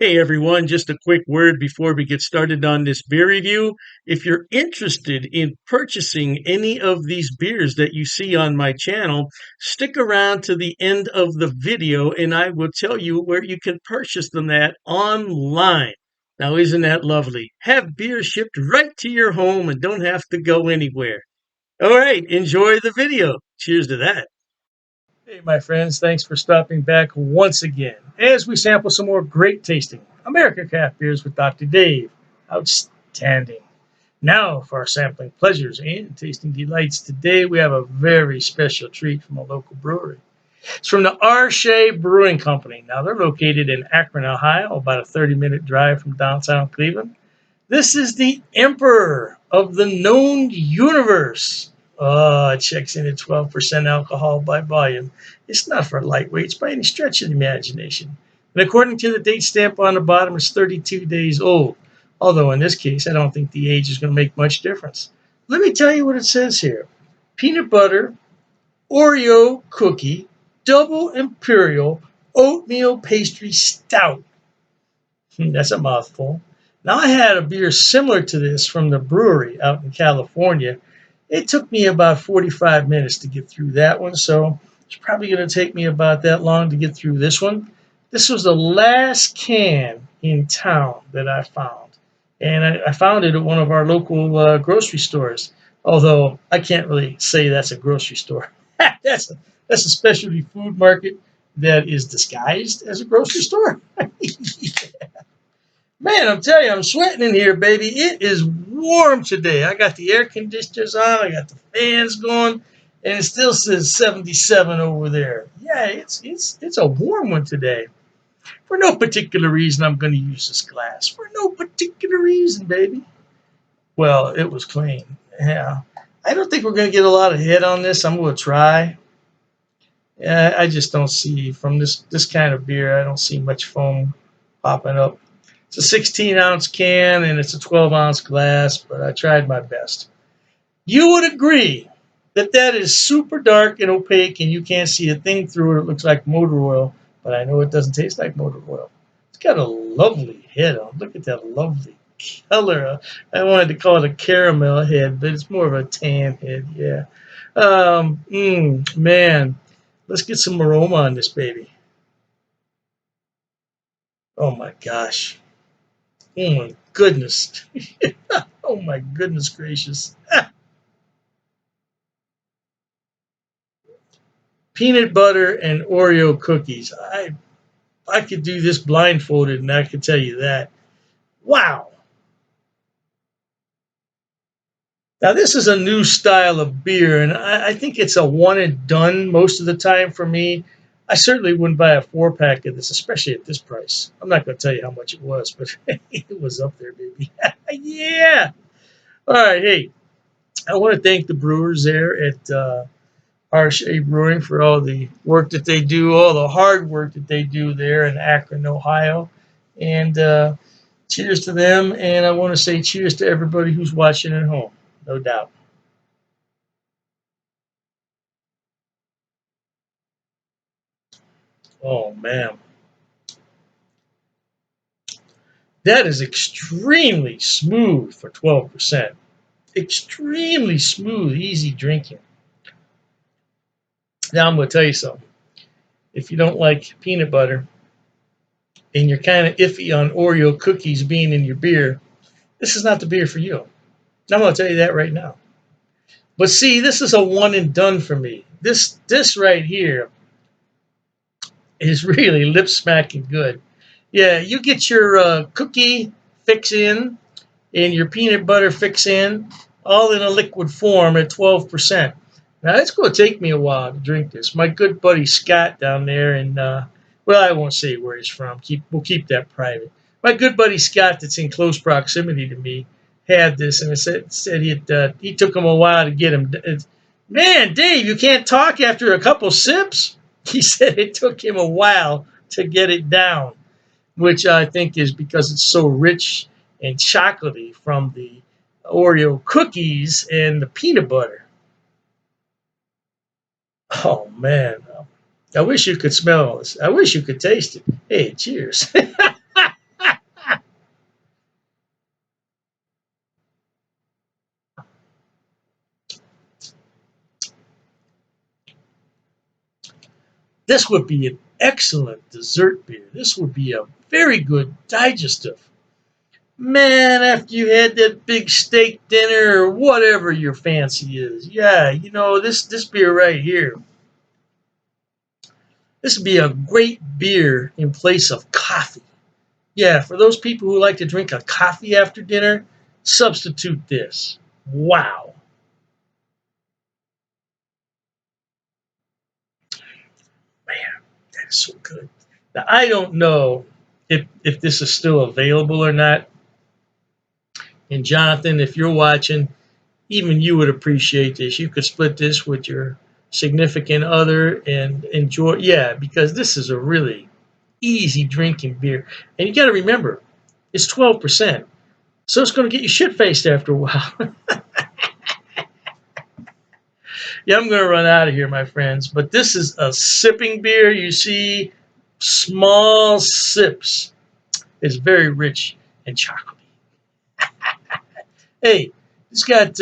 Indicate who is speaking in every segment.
Speaker 1: Hey everyone, just a quick word before we get started on this beer review. If you're interested in purchasing any of these beers that you see on my channel, stick around to the end of the video and I will tell you where you can purchase them at online. Now, isn't that lovely? Have beer shipped right to your home and don't have to go anywhere. All right, enjoy the video. Cheers to that. Hey, my friends, thanks for stopping back once again as we sample some more great tasting American craft beers with Dr. Dave. Outstanding. Now, for our sampling pleasures and tasting delights, today we have a very special treat from a local brewery. It's from the Shea Brewing Company. Now, they're located in Akron, Ohio, about a 30-minute drive from downtown Cleveland. This is the Emperor of the known universe. Oh, it checks in at 12% alcohol by volume. It's not for lightweights by any stretch of the imagination. And according to the date stamp on the bottom, it's 32 days old. Although in this case, I don't think the age is going to make much difference. Let me tell you what it says here. Peanut butter, Oreo cookie, double Imperial, oatmeal pastry stout. That's a mouthful. Now, I had a beer similar to this from the brewery out in California. It took me about 45 minutes to get through that one, so it's probably going to take me about that long to get through this one. This was the last can in town that I found, and I found it at one of our local grocery stores, although I can't really say that's a grocery store. That's a specialty food market that is disguised as a grocery store. Man, I'm telling you, I'm sweating in here, baby. It is warm today. I got the air conditioners on, I got the fans going, and it still says 77 over there. Yeah, it's a warm one today. For no particular reason, I'm going to use this glass. For no particular reason, baby. Well, it was clean. Yeah. I don't think we're going to get a lot of head on this. I'm going to try. Yeah, I just don't see, from this kind of beer, I don't see much foam popping up. It's a 16-ounce can and it's a 12-ounce glass, but I tried my best. You would agree that that is super dark and opaque and you can't see a thing through it. It looks like motor oil, but I know it doesn't taste like motor oil. It's got a lovely head on. Look at that lovely color. I wanted to call it a caramel head, but it's more of a tan head, yeah. Man, let's get some aroma on this baby. Oh my gosh. Oh my goodness. Oh my goodness gracious. Peanut butter and Oreo cookies. I could do this blindfolded and I can tell you that. Wow. Now this is a new style of beer and I think it's a one and done most of the time for me. I certainly wouldn't buy a 4-pack of this, especially at this price. I'm not going to tell you how much it was, but it was up there, baby. Yeah. All right. Hey, I want to thank the brewers there at Shea Brewing for all the work that they do, all the hard work that they do there in Akron, Ohio. And cheers to them. And I want to say cheers to everybody who's watching at home, no doubt. Oh, man. That is extremely smooth for 12%. Extremely smooth, easy drinking. Now, I'm going to tell you something. If you don't like peanut butter and you're kind of iffy on Oreo cookies being in your beer, this is not the beer for you. I'm going to tell you that right now. But see, this is a one and done for me. This right here is really lip smacking good. Yeah, you get your cookie fix in and your peanut butter fix in, all in a liquid form at 12%. Now, it's going to take me a while to drink this. My good buddy Scott down there, and well, I won't say where he's from. We'll keep that private. My good buddy Scott, that's in close proximity to me, had this, and it said he took him a while to get him. Man, Dave, you can't talk after a couple sips? He said it took him a while to get it down, which I think is because it's so rich and chocolatey from the Oreo cookies and the peanut butter. Oh, man. I wish you could smell this. I wish you could taste it. Hey, cheers. This would be an excellent dessert beer. This would be a very good digestive. Man, after you had that big steak dinner or whatever your fancy is, yeah, this beer right here. This would be a great beer in place of coffee. Yeah, for those people who like to drink a coffee after dinner, substitute this. Wow. Man, that's so good. Now, I don't know if this is still available or not. And Jonathan, if you're watching, even you would appreciate this. You could split this with your significant other and enjoy. Yeah, because this is a really easy drinking beer. And you got to remember, it's 12%. So it's going to get you shit faced after a while. Yeah, I'm going to run out of here, my friends. But this is a sipping beer. You see, small sips. It's very rich and chocolatey. Hey, it's got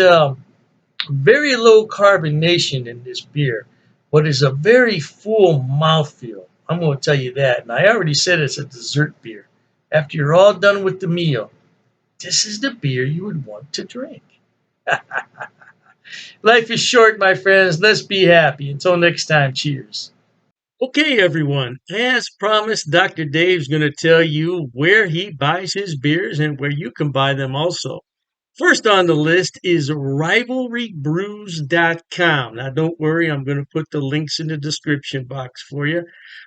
Speaker 1: very low carbonation in this beer, but it's a very full mouthfeel. I'm going to tell you that. And I already said it's a dessert beer. After you're all done with the meal, this is the beer you would want to drink. Life is short, my friends. Let's be happy. Until next time, cheers. Okay, everyone. As promised, Dr. Dave's going to tell you where he buys his beers and where you can buy them also. First on the list is rivalrybrews.com. Now, don't worry, I'm going to put the links in the description box for you.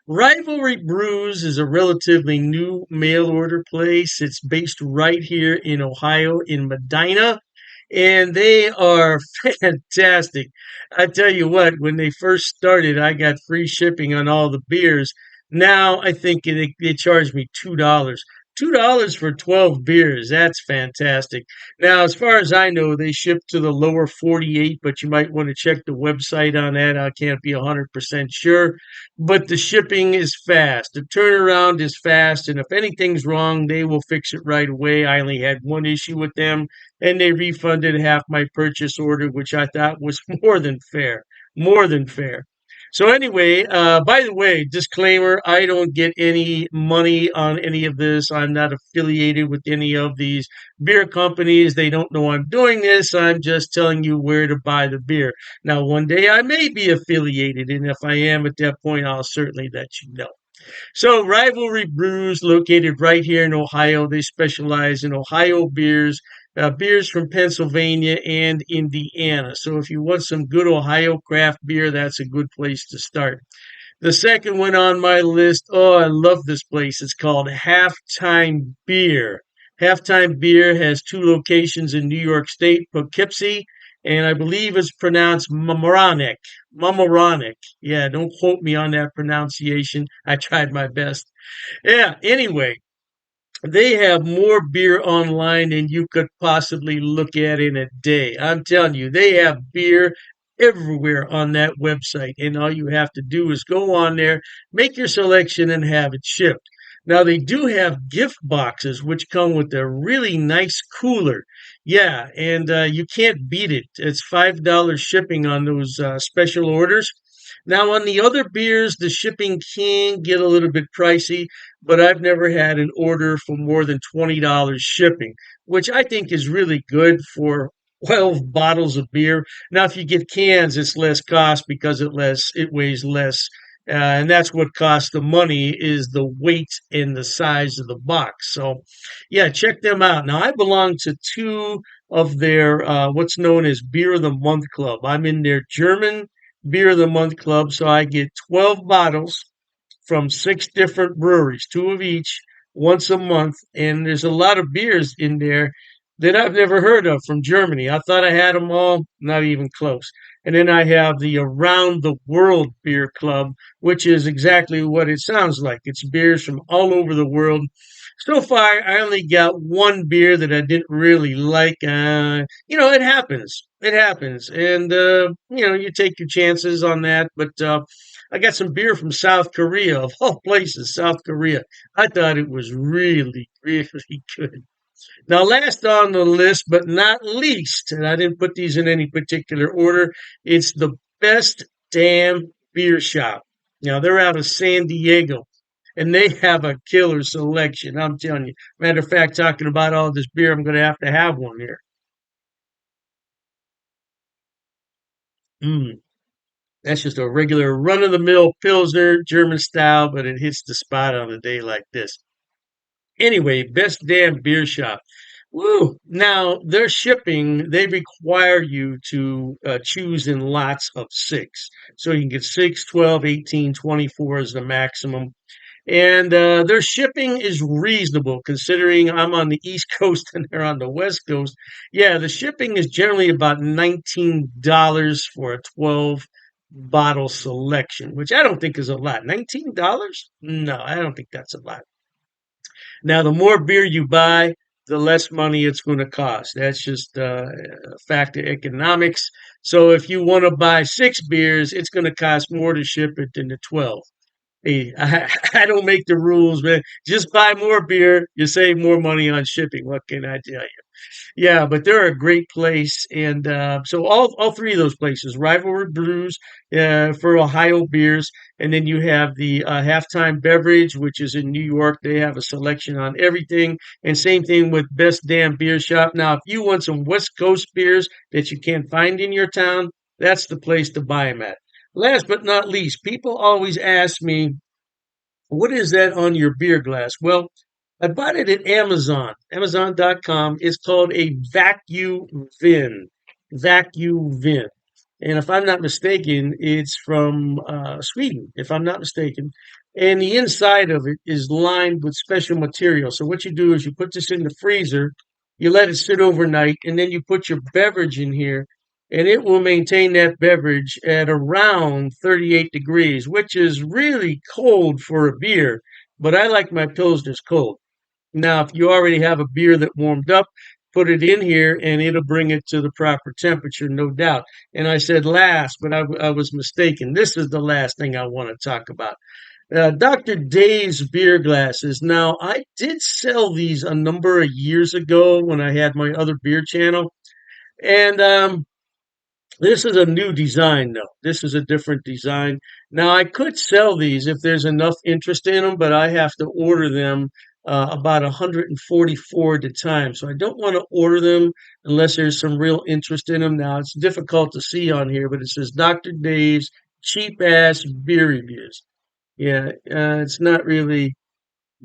Speaker 1: Rivalry Brews is a relatively new mail order place. It's based right here in Ohio, in Medina, and they are fantastic. I tell you what, when they first started, I got free shipping on all the beers. Now I think they charge me $2. $2 for 12 beers. That's fantastic. Now, as far as I know, they ship to the lower 48, but you might want to check the website on that. I can't be 100% sure. But the shipping is fast. The turnaround is fast. And if anything's wrong, they will fix it right away. I only had one issue with them, and they refunded half my purchase order, which I thought was more than fair. More than fair. So anyway, by the way, disclaimer, I don't get any money on any of this. I'm not affiliated with any of these beer companies. They don't know I'm doing this. I'm just telling you where to buy the beer. Now, one day I may be affiliated, and if I am at that point, I'll certainly let you know. So, Rivalry Brews, located right here in Ohio, they specialize in Ohio beers, beers from Pennsylvania and Indiana. So, if you want some good Ohio craft beer, that's a good place to start. The second one on my list, oh, I love this place. It's called Halftime Beer. Halftime Beer has two locations in New York State, Poughkeepsie, and I believe it's pronounced Mamaroneck. Mamaroneck. Yeah, don't quote me on that pronunciation. I tried my best. Yeah, anyway, they have more beer online than you could possibly look at in a day. I'm telling you, they have beer everywhere on that website. And all you have to do is go on there, make your selection, and have it shipped. Now, they do have gift boxes, which come with a really nice cooler. Yeah, and you can't beat it. It's $5 shipping on those special orders. Now, on the other beers, the shipping can get a little bit pricey, but I've never had an order for more than $20 shipping, which I think is really good for 12 bottles of beer. Now, if you get cans, it's less cost because it weighs less. And that's what costs the money is the weight and the size of the box. So, yeah, check them out. Now, I belong to two of their what's known as Beer of the Month Club. I'm in their German Beer of the Month Club, so I get 12 bottles from six different breweries, two of each, once a month. And there's a lot of beers in there that I've never heard of from Germany. I thought I had them all, not even close. And then I have the Around the World Beer Club, which is exactly what it sounds like. It's beers from all over the world. So far, I only got one beer that I didn't really like. It happens. It happens. And, you take your chances on that. But I got some beer from South Korea, of all places, South Korea. I thought it was really, really good. Now, last on the list, but not least, and I didn't put these in any particular order, it's the best damn beer shop. Now they're out of San Diego, and they have a killer selection. I'm telling you. Matter of fact, talking about all this beer, I'm going to have one here. Mm, that's just a regular run of the mill Pilsner German style, but it hits the spot on a day like this. Anyway, best damn beer shop. Woo! Now, their shipping, they require you to choose in lots of six. So you can get 6, 12, 18, 24 is the maximum. And their shipping is reasonable considering I'm on the East Coast and they're on the West Coast. Yeah, the shipping is generally about $19 for a 12 bottle selection, which I don't think is a lot. $19? No, I don't think that's a lot. Now, the more beer you buy, the less money it's going to cost. That's just a fact of economics. So if you want to buy six beers, it's going to cost more to ship it than the 12. Hey, I don't make the rules, man. Just buy more beer. You save more money on shipping. What can I tell you? Yeah, but they're a great place, and so all three of those places, Rivalry Brews for Ohio beers, and then you have the Halftime Beverage, which is in New York. They have a selection on everything, and same thing with Best Damn Beer Shop. Now, if you want some West Coast beers that you can't find in your town, that's the place to buy them at. Last but not least, people always ask me, what is that on your beer glass? Well, I bought it at Amazon, Amazon.com. It's called a vacuum vin. Vacuum vin. And if I'm not mistaken, it's from Sweden, if I'm not mistaken. And the inside of it is lined with special material. So what you do is you put this in the freezer, you let it sit overnight, and then you put your beverage in here, and it will maintain that beverage at around 38 degrees, which is really cold for a beer. But I like my pilsners cold. Now, if you already have a beer that warmed up, put it in here and it'll bring it to the proper temperature, no doubt. And I said last, but I was mistaken. This is the last thing I want to talk about. Dr. Dave's beer glasses. Now, I did sell these a number of years ago when I had my other beer channel. And this is a new design, though. This is a different design. Now, I could sell these if there's enough interest in them, but I have to order them about 144 at a time. So I don't want to order them unless there's some real interest in them. Now, it's difficult to see on here, but it says Dr. Dave's cheap ass beer reviews. Yeah, it's not really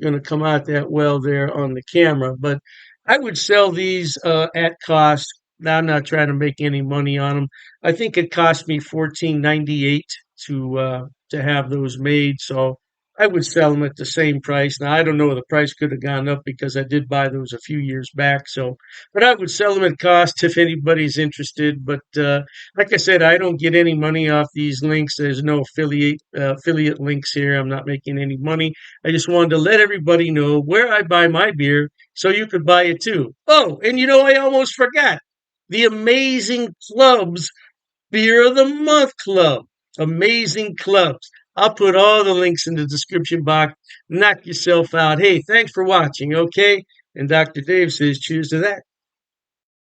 Speaker 1: going to come out that well there on the camera. But I would sell these at cost. Now, I'm not trying to make any money on them. I think it cost me 14.98 to have those made. So I would sell them at the same price. Now I don't know, the price could have gone up because I did buy those a few years back. So, but I would sell them at cost if anybody's interested. But like I said, I don't get any money off these links. There's no affiliate links here. I'm not making any money. I just wanted to let everybody know where I buy my beer so you could buy it too. Oh, and you know, I almost forgot the Amazing Clubs Beer of the Month Club. Amazing clubs. I'll put all the links in the description box. Knock yourself out. Hey, thanks for watching, okay? And Dr. Dave says, cheers to that.